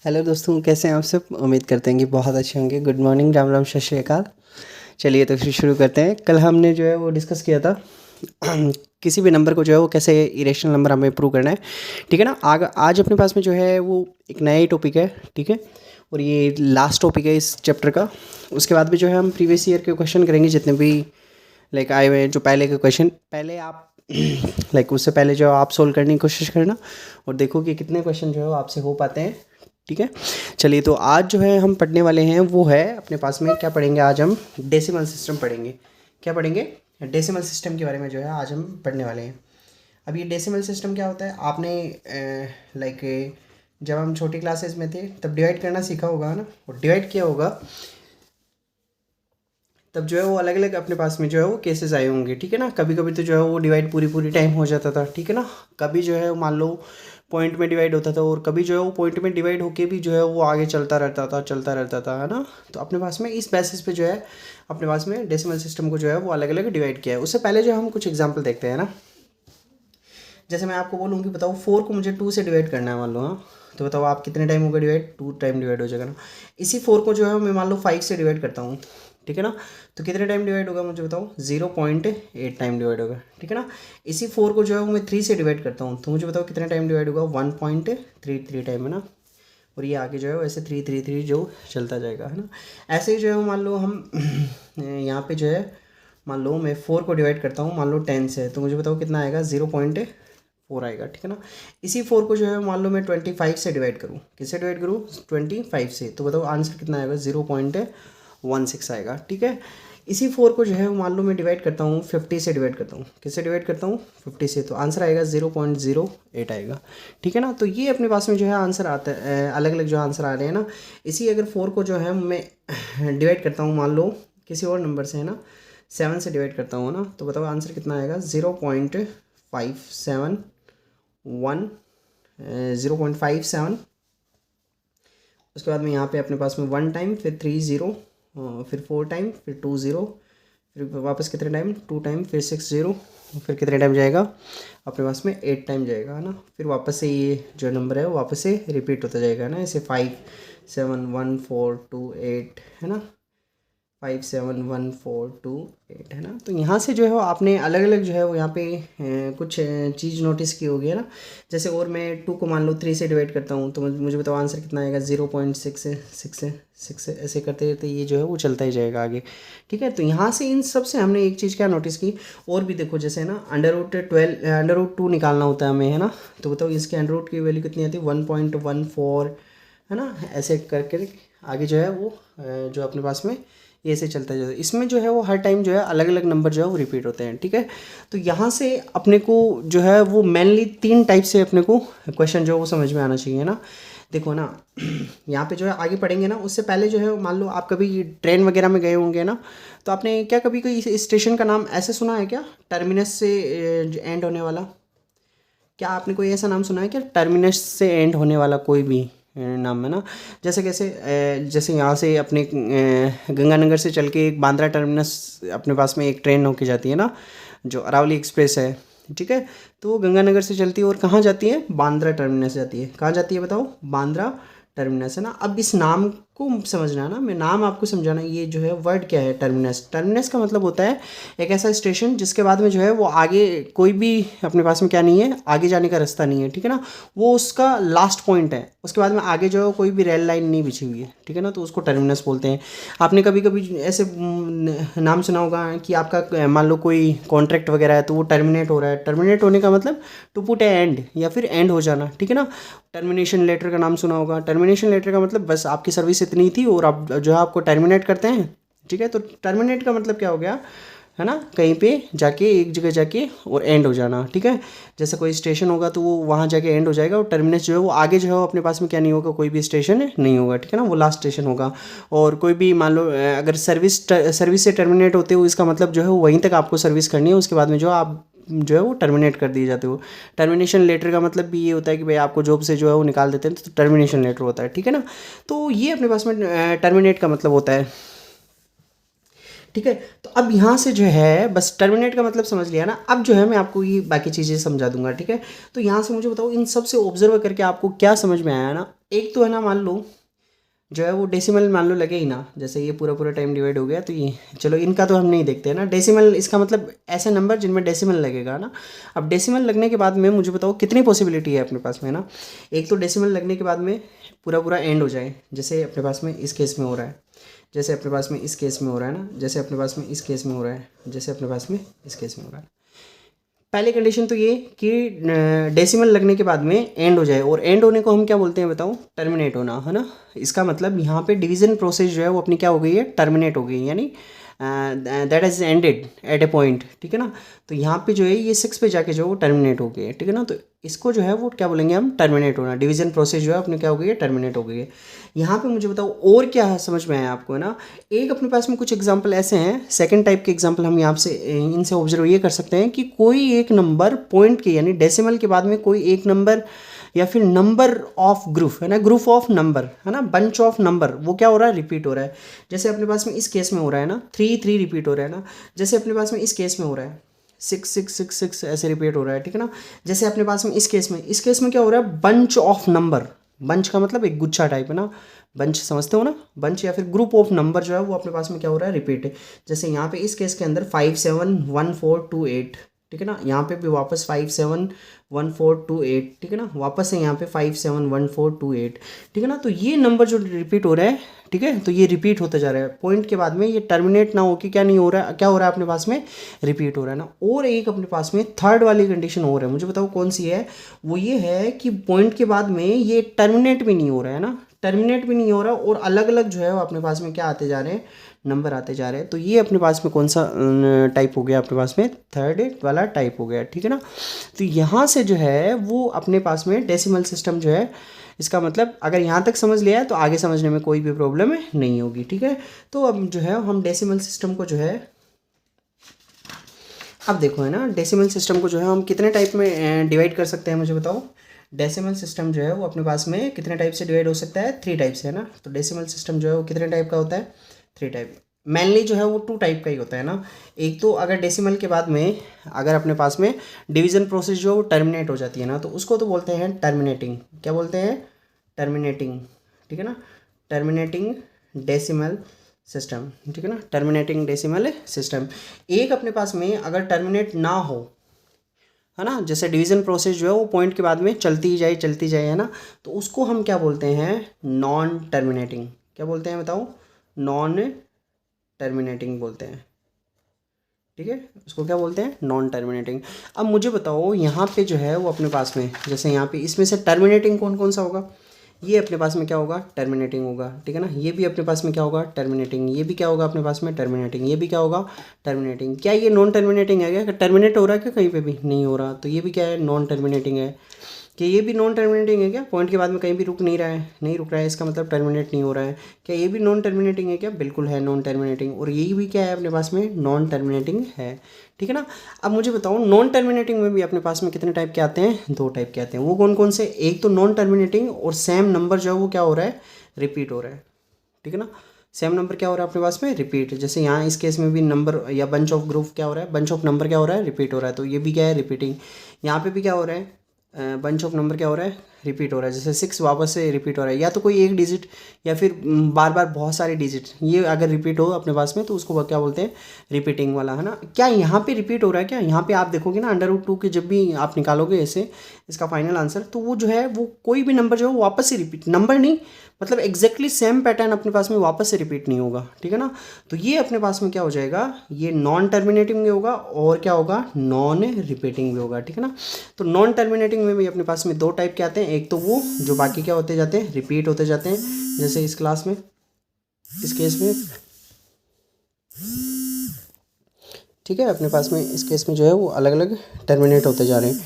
Hello दोस्तों, कैसे हैं आप सब। उम्मीद करते हैं कि बहुत अच्छे होंगे। गुड मॉर्निंग, राम राम, सत श्री अकाल। चलिए तो फिर शुरू करते हैं। कल हमने जो है वो डिस्कस किया था किसी भी नंबर को जो है वो कैसे इरेशनल नंबर हमें प्रूव करना है। ठीक है ना। आज अपने पास में जो है वो एक नया ही टॉपिक है। ठीक है। और ये लास्ट टॉपिक है इस चैप्टर का। उसके बाद भी जो है हम प्रीवियस ईयर के क्वेश्चन करेंगे, जितने भी लाइक आए हुए हैं। जो पहले के क्वेश्चन पहले आप लाइक उससे पहले जो आप सोल्व करने की कोशिश करना और देखो कि कितने क्वेश्चन जो है वो आपसे हो पाते हैं। ठीक है। चलिए तो आज जो है हम पढ़ने वाले हैं वो है अपने पास में क्या पढ़ेंगे आज हम डेसिमल सिस्टम पढ़ेंगे। क्या पढ़ेंगे? डेसिमल सिस्टम के बारे में जो है आज हम पढ़ने वाले हैं। अब ये डेसिमल सिस्टम क्या होता है, आपने लाइक जब हम छोटी क्लासेस में थे तब डिवाइड करना सीखा होगा ना, और डिवाइड किया होगा तब जो है वो अलग अलग अपने पास में जो है वो केसेस आए होंगे। ठीक है ना। कभी कभी तो जो है वो डिवाइड पूरी पूरी टाइम हो जाता था। ठीक है ना। कभी जो है वो मान लो पॉइंट में डिवाइड होता था, और कभी जो है वो पॉइंट में डिवाइड होके भी जो है वो आगे चलता रहता था, है ना। तो अपने पास में इस बेसिस पे जो है अपने पास में डेसिमल सिस्टम को जो है वो अलग अलग डिवाइड किया है। उससे पहले जो हम कुछ एग्जाम्पल देखते हैं ना। जैसे मैं आपको बोलूँ कि बताओ 4 को मुझे 2 से डिवाइड करना है, मान लो। हाँ, तो बताओ आप कितने टाइम होगा डिवाइड? 2 टाइम डिवाइड हो जाएगा ना। इसी 4 को जो है मैं मान लो 5 से डिवाइड करता हूँ। ठीक है ना। तो कितने टाइम डिवाइड होगा मुझे बताओ? 0.8 टाइम डिवाइड होगा। ठीक है ना। इसी 4 को जो है मैं 3 से डिवाइड करता हूँ, तो मुझे बताओ कितने टाइम डिवाइड होगा? 1.33 टाइम, है ना। और ये आगे जो है वैसे 3 जो चलता जाएगा, है ना। ऐसे ही जो है मान लो हम यहाँ पे जो है मान लो मैं 4 को डिवाइड करता हूँ मान लो 10 से, तो मुझे बताओ कितना आएगा? 0.4 आएगा। ठीक है ना। इसी 4 को जो है मान लो मैं 25 से डिवाइड करूँ। किससे डिवाइड करूँ? 25 से, तो बताओ आंसर कितना आएगा? 0.16 आएगा। ठीक है। इसी 4 को जो है मान लो मैं डिवाइड करता हूँ 50 से डिवाइड करता हूँ। किससे डिवाइड करता हूँ? 50 से, तो आंसर आएगा 0.08 आएगा। ठीक है ना। तो ये अपने पास में जो है आंसर आता है, अलग अलग जो आंसर आ रहे हैं ना। इसी अगर 4 को जो है मैं डिवाइड करता हूँ मान लो किसी और नंबर से, है ना, 7 से डिवाइड करता हूँ ना, तो बताओ आंसर कितना आएगा? 0.571 उसके बाद में यहाँ पे अपने पास में 1 टाइम, फिर 3 0, फिर 4 टाइम, फिर 2 0, फिर वापस कितने टाइम? 2 टाइम, फिर 6 0, फिर कितने टाइम जाएगा? अपने पास में 8 टाइम जाएगा, है ना। फिर वापस से ये जो नंबर है वो वापस से रिपीट होता जाएगा ना, ऐसे 5 7 1 4 2 8, है ना। 5 7 1 4 2 8, है ना। तो यहाँ से जो है वो आपने अलग अलग जो है वो यहाँ पे कुछ चीज़ नोटिस की होगी, है ना। जैसे और मैं 2 को मान लो 3 से डिवाइड करता हूँ, तो मुझे बताओ आंसर कितना आएगा? 0.6 ऐसे करते करते ये जो है वो चलता ही जाएगा आगे। ठीक है। तो यहाँ से इन सब से हमने एक चीज़ क्या नोटिस की, और भी देखो, जैसे ना अंडर रूट 2 निकालना होता है हमें, है ना। तो बताओ इसके अंडर रूट की वैल्यू कितनी आती है? 1.14, है ना। ऐसे करके आगे जो है वो जो अपने पास में ये ऐसे चलता जाता है। इसमें जो है वो हर टाइम जो है अलग अलग नंबर जो है वो रिपीट होते हैं। ठीक है। तो यहाँ से अपने को जो है वो मेनली 3 टाइप से अपने को क्वेश्चन जो है वो समझ में आना चाहिए ना। देखो ना, यहाँ पे जो है आगे पढ़ेंगे ना, उससे पहले जो है मान लो आप कभी ट्रेन वगैरह में गए होंगे ना, तो आपने क्या कभी कोई स्टेशन का नाम ऐसे सुना है क्या? टर्मिनस से एंड होने वाला। क्या आपने कोई ऐसा नाम सुना है क्या? टर्मिनस से एंड होने वाला कोई भी नाम है ना। जैसे कैसे जैसे यहाँ से अपने गंगानगर से चल के एक बांद्रा टर्मिनस अपने पास में एक ट्रेन होके जाती है ना, जो अरावली एक्सप्रेस है। ठीक है। तो वो गंगानगर से चलती है और कहाँ जाती है? बांद्रा टर्मिनस जाती है। कहाँ जाती है बताओ? बांद्रा टर्मिनस, है ना। अब इस नाम को समझना है ना, मैं नाम आपको समझाना। ये जो है वर्ड क्या है? टर्मिनस। टर्मिनस का मतलब होता है एक ऐसा स्टेशन जिसके बाद में जो है वो आगे कोई भी अपने पास में क्या नहीं है, आगे जाने का रास्ता नहीं है। ठीक है ना। वो उसका लास्ट पॉइंट है, उसके बाद में आगे जो है कोई भी रेल लाइन नहीं बिछी हुई है। ठीक है ना। तो उसको टर्मिनस बोलते हैं। आपने कभी कभी ऐसे नाम सुना होगा कि आपका मान लो कोई कॉन्ट्रैक्ट वगैरह है तो वो टर्मिनेट हो रहा है। टर्मिनेट होने का मतलब टू पुट ए एंड, या फिर एंड हो जाना। ठीक है ना। टर्मिनेशन लेटर का नाम सुना होगा। टर्मिनेशन लेटर का मतलब बस आपकी सर्विस इतनी थी और आप जो है आपको टर्मिनेट करते हैं। ठीक है। तो टर्मिनेट का मतलब क्या हो गया, है ना, कहीं पे जाके एक जगह जाके और एंड हो जाना। ठीक है। जैसे कोई स्टेशन होगा तो वो वहाँ जाके एंड हो जाएगा, और टर्मिनस जो है वो आगे जो है वो अपने पास में क्या नहीं होगा, कोई भी स्टेशन नहीं होगा। ठीक है ना। वो लास्ट स्टेशन होगा। और कोई भी मान लो अगर सर्विस से टर्मिनेट होते हो, इसका मतलब जो है वो वहीं तक आपको सर्विस करनी है, उसके बाद में जो आप जो है वो टर्मिनेट कर दिए जाते हो। टर्मिनेशन लेटर का मतलब भी ये होता है कि भाई आपको जॉब से जो है वो निकाल देते हैं, तो टर्मिनेशन लेटर होता है। ठीक है ना। तो ये अपने पास में टर्मिनेट का मतलब होता है। ठीक है। तो अब यहाँ से जो है बस टर्मिनेट का मतलब समझ लिया ना। अब जो है मैं आपको ये बाकी चीज़ें समझा दूंगा। ठीक है। तो यहाँ से मुझे बताओ इन सब से ऑब्जर्व करके आपको क्या समझ में आया ना। एक तो है ना, मान लो जो है वो डेसिमल मान लो लगे ही ना, जैसे ये पूरा पूरा टाइम डिवाइड हो गया, तो ये चलो इनका तो हम नहीं देखते हैं ना। डेसिमल इसका मतलब ऐसे नंबर जिनमें डेसिमल लगेगा ना। अब डेसिमल लगने के बाद में मुझे बताओ कितनी पॉसिबिलिटी है अपने पास में ना। एक तो डेसिमल लगने के बाद में पूरा पूरा एंड हो जाए, जैसे अपने पास में इस केस में हो रहा है, जैसे अपने पास में इस केस में हो रहा है ना, जैसे अपने पास में इस केस में हो रहा है, जैसे अपने पास में इस केस में हो रहा है। पहली कंडीशन तो ये कि डेसिमल लगने के बाद में एंड हो जाए, और एंड होने को हम क्या बोलते हैं बताओ, टर्मिनेट होना, है ना। इसका मतलब यहाँ पे डिवीजन प्रोसेस जो है वो अपनी क्या हो गई है, टर्मिनेट हो गई, यानी that is ended at A point, ठीक है ना। तो यहाँ पे जो है ये 6 पे जाके जो वो टर्मिनेट हो गई है, ठीक है ना। तो इसको जो है वो क्या बोलेंगे हम, टर्मिनेट होना। डिवीजन प्रोसेस जो है अपनी क्या हो गई है, टर्मिनेट हो गई है। यहाँ पे मुझे बताओ और क्या समझ में आया आपको, है ना। एक अपने पास में कुछ एग्जांपल ऐसे हैं, सेकंड टाइप के एग्जांपल हम यहाँ से इनसे ऑब्जर्व ये कर सकते हैं कि कोई एक नंबर पॉइंट के यानी डेसिमल के बाद में कोई एक नंबर या फिर नंबर ऑफ ग्रुप, है ना, ग्रुप ऑफ नंबर, है ना, बंच ऑफ नंबर, वो क्या हो रहा है, रिपीट हो रहा है। जैसे अपने पास में इस केस में हो रहा है ना 3 रिपीट हो रहा है ना। जैसे अपने पास में इस केस में हो रहा है 6 ऐसे रिपीट हो रहा है, ठीक है ना। जैसे अपने पास में इस केस में क्या हो रहा है, बंच ऑफ नंबर। बंच का मतलब एक गुच्छा टाइप, है ना। बंच समझते हो ना, बंच या फिर ग्रुप ऑफ नंबर जो है वो अपने पास में क्या हो रहा है, रिपीट है। जैसे यहाँ पे इस केस के अंदर 5 7 1 4 2 8, ठीक है ना। यहाँ पे भी वापस 5 7 1 4 2 8, ठीक है ना। वापस है यहाँ पे 5 7 1 4 2 8, ठीक है ना। तो ये नंबर जो रिपीट हो रहा है, ठीक है, तो ये रिपीट होता जा रहा है। पॉइंट के बाद में ये टर्मिनेट ना हो कि क्या नहीं हो रहा है, क्या हो रहा है अपने पास में, रिपीट हो रहा है ना। और एक अपने पास में थर्ड वाली कंडीशन और है, मुझे बताओ कौन सी है। वो ये है कि पॉइंट के बाद में ये टर्मिनेट भी नहीं हो रहा है ना, टर्मिनेट भी नहीं हो रहा, और अलग अलग जो है वो अपने पास में क्या आते जा रहे हैं, नंबर आते जा रहे हैं। तो ये अपने पास में कौन सा टाइप हो गया, अपने पास में थर्ड वाला टाइप हो गया, ठीक है ना। तो यहाँ से जो है वो अपने पास में डेसिमल सिस्टम जो है, इसका मतलब अगर यहाँ तक समझ लिया है तो आगे समझने में कोई भी प्रॉब्लम नहीं होगी, ठीक है। तो अब जो है हम डेसिमल सिस्टम को जो है, अब देखो है ना, डेसिमल सिस्टम को जो है हम कितने टाइप में डिवाइड कर सकते हैं, मुझे बताओ। डेसिमल सिस्टम जो है वो अपने पास में कितने टाइप से डिवाइड हो सकता है, 3 टाइप से, है ना। तो डेसिमल सिस्टम जो है वो कितने टाइप का होता है, 3 टाइप। मेनली जो है वो 2 टाइप का ही होता है ना। एक तो अगर डेसिमल के बाद में अगर अपने पास में डिवीजन प्रोसेस जो टर्मिनेट हो जाती है ना, तो उसको तो बोलते हैं टर्मिनेटिंग। क्या बोलते हैं, टर्मिनेटिंग, ठीक है ना। टर्मिनेटिंग डेसिमल सिस्टम, ठीक है ना, टर्मिनेटिंग डेसिमल सिस्टम। एक अपने पास में अगर टर्मिनेट ना हो, है ना, जैसे डिवीजन प्रोसेस जो है वो पॉइंट के बाद में चलती जाए, है ना, तो उसको हम क्या बोलते हैं, नॉन टर्मिनेटिंग। क्या बोलते हैं बताओ, नॉन टर्मिनेटिंग बोलते हैं, ठीक है, उसको क्या बोलते हैं, नॉन टर्मिनेटिंग। अब मुझे बताओ यहाँ पे जो है वो अपने पास में, जैसे यहाँ पे इसमें से टर्मिनेटिंग कौन कौन सा होगा, ये अपने पास में क्या होगा, टर्मिनेटिंग होगा, ठीक है ना। ये भी अपने पास में क्या होगा, टर्मिनेटिंग। ये भी क्या होगा अपने पास में, टर्मिनेटिंग। ये भी क्या होगा, टर्मिनेटिंग। क्या ये नॉन टर्मिनेटिंग है क्या, टर्मिनेट हो रहा है क्या कहीं पे भी, नहीं हो रहा, तो ये भी क्या है, नॉन टर्मिनेटिंग है। कि ये भी नॉन टर्मिनेटिंग है क्या, पॉइंट के बाद में कहीं भी रुक नहीं रहा है, नहीं रुक रहा है, इसका मतलब टर्मिनेट नहीं हो रहा है। क्या ये भी नॉन टर्मिनेटिंग है क्या, बिल्कुल है नॉन टर्मिनेटिंग। और यही भी क्या है अपने पास में, नॉन टर्मिनेटिंग है, ठीक है ना। अब मुझे बताओ नॉन टर्मिनेटिंग में भी अपने पास में कितने टाइप के आते हैं, 2 टाइप के आते हैं। वो कौन कौन से, एक तो नॉन टर्मिनेटिंग और सेम नंबर जो है वो क्या हो रहा है, रिपीट हो रहा है, ठीक है ना। सेम नंबर क्या हो रहा है अपने पास में, रिपीट। जैसे यहाँ इस केस में भी नंबर या बंच ऑफ ग्रुप क्या हो रहा है, बंच ऑफ नंबर क्या हो रहा है, रिपीट हो रहा है, तो ये भी क्या है, रिपीटिंग। यहाँ पे भी क्या हो रहा है, बंच ऑफ नंबर क्या हो रहा है, रिपीट हो रहा है। जैसे 6 वापस से रिपीट हो रहा है, या तो कोई एक डिजिट या फिर बार बार बहुत सारे डिजिट, ये अगर रिपीट हो अपने पास में तो उसको क्या बोलते हैं, रिपीटिंग वाला, है ना। क्या यहाँ पे रिपीट हो रहा है क्या, यहाँ पे आप देखोगे ना √2 के जब भी आप निकालोगे ऐसे इसका फाइनल आंसर, तो वो जो है वो कोई भी नंबर जो है वो वापस से रिपीट, नंबर नहीं मतलब एग्जैक्टली सेम पैटर्न अपने पास में वापस से रिपीट नहीं होगा, ठीक है ना। तो ये अपने पास में क्या हो जाएगा, ये नॉन टर्मिनेटिंग भी होगा और क्या होगा, नॉन रिपीटिंग भी होगा, ठीक है ना। तो नॉन टर्मिनेटिंग में भी अपने पास में 2 टाइप के आते हैं। एक तो वो जो बाकी क्या होते जाते हैं, रिपीट होते जाते हैं, जैसे इस क्लास में, इस केस में, ठीक है, अपने पास में इस केस में जो है वो अलग अलग टर्मिनेट होते जा रहे हैं,